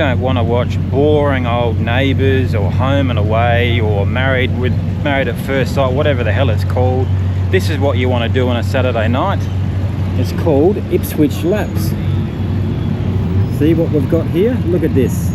don't want to watch boring old Neighbours or Home and Away or Married at First Sight, whatever the hell it's called. This is what you want to do on a Saturday night. It's called Ipswich Laps. See what we've got here? Look at this.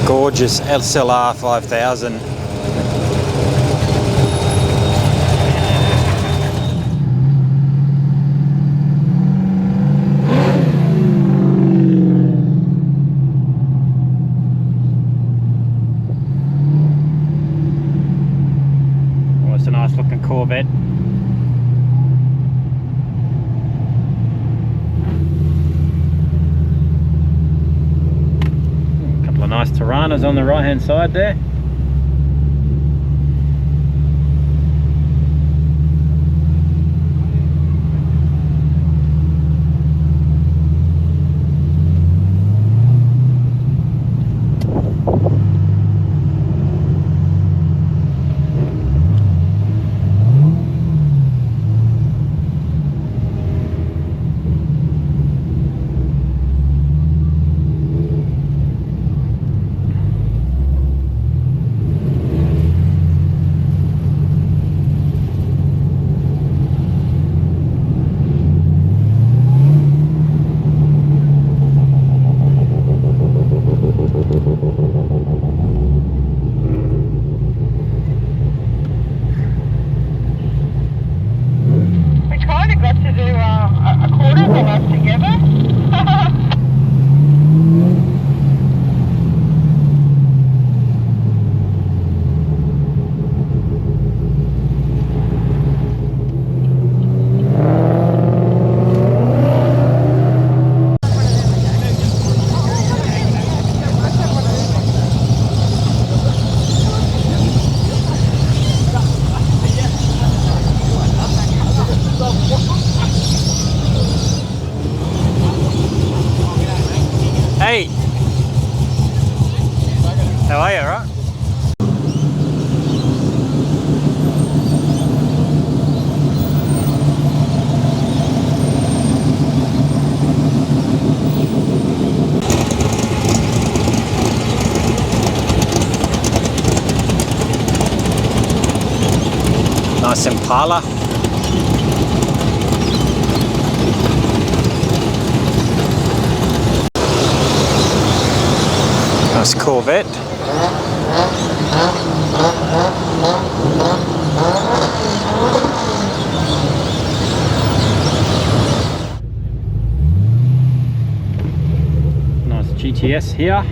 Gorgeous SLR 5000. Oh, it's a nice looking Corvette. Nice Toranas on the right hand side there. Hey! How are you, right? Nice Impala. Nice Corvette. Nice GTS here.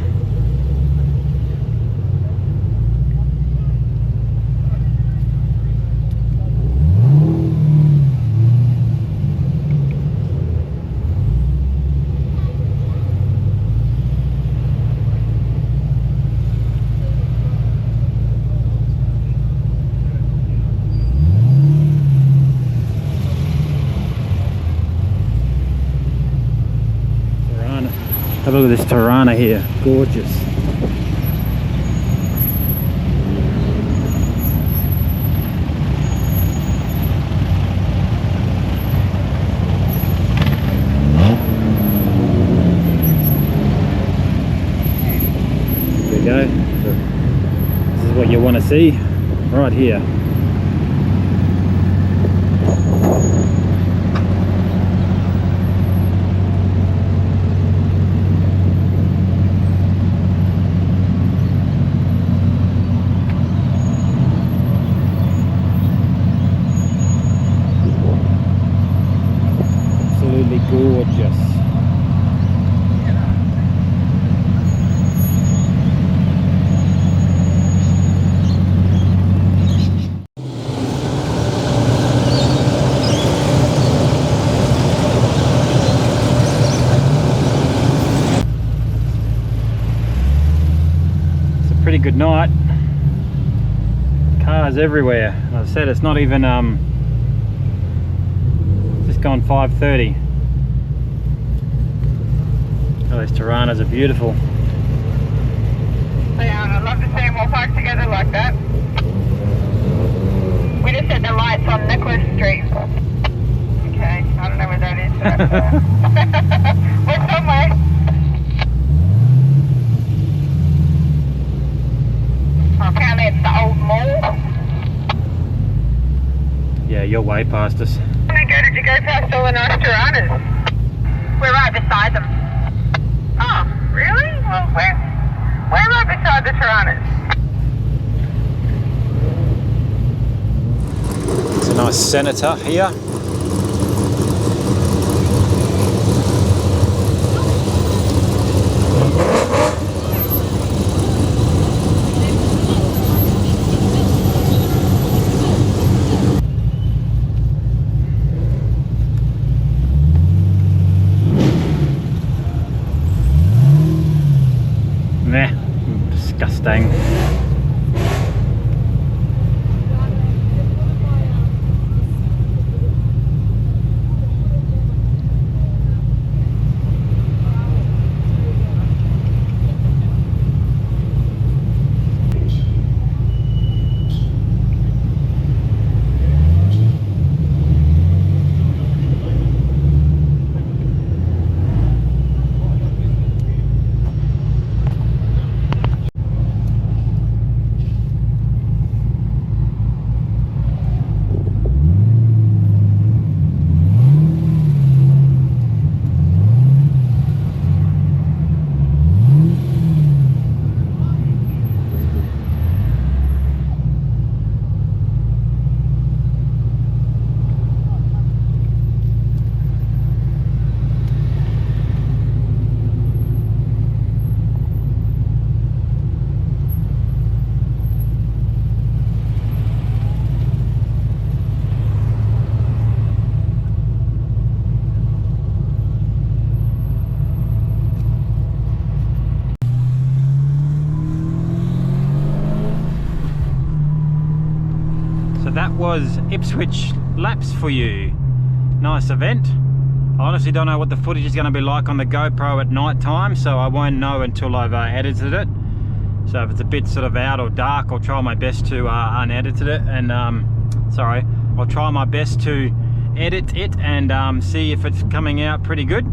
Have a look at this Torana here, gorgeous. There we go. This is what you want to see right here. Gorgeous. It's a pretty good night. Cars everywhere. As I said, it's not even just gone 5:30. Oh, these Toranas are beautiful. They are, and I'd love to see them all parked together like that. We just set the lights on Nicholas Street. Okay, I don't know where that is. We're somewhere. Apparently it's the old mall. Yeah, you're way past us. Did you go past all the nice Toranas? We're right beside them. Oh, really? Well, we're right beside the Toranas. It's a nice Senator here. Meh, disgusting. So that was Ipswich Laps for you. Nice event. I honestly don't know what the footage is going to be like on the GoPro at night time, so I won't know until I've edited it. So if it's a bit sort of out or dark, I'll try my best to unedit it, and sorry, I'll try my best to edit it and see if it's coming out pretty good.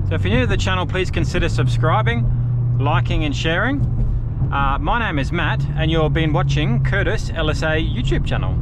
So if you're new to the channel, please consider subscribing, liking and sharing. My name is Matt, and you've been watching Curtis LSA YouTube channel.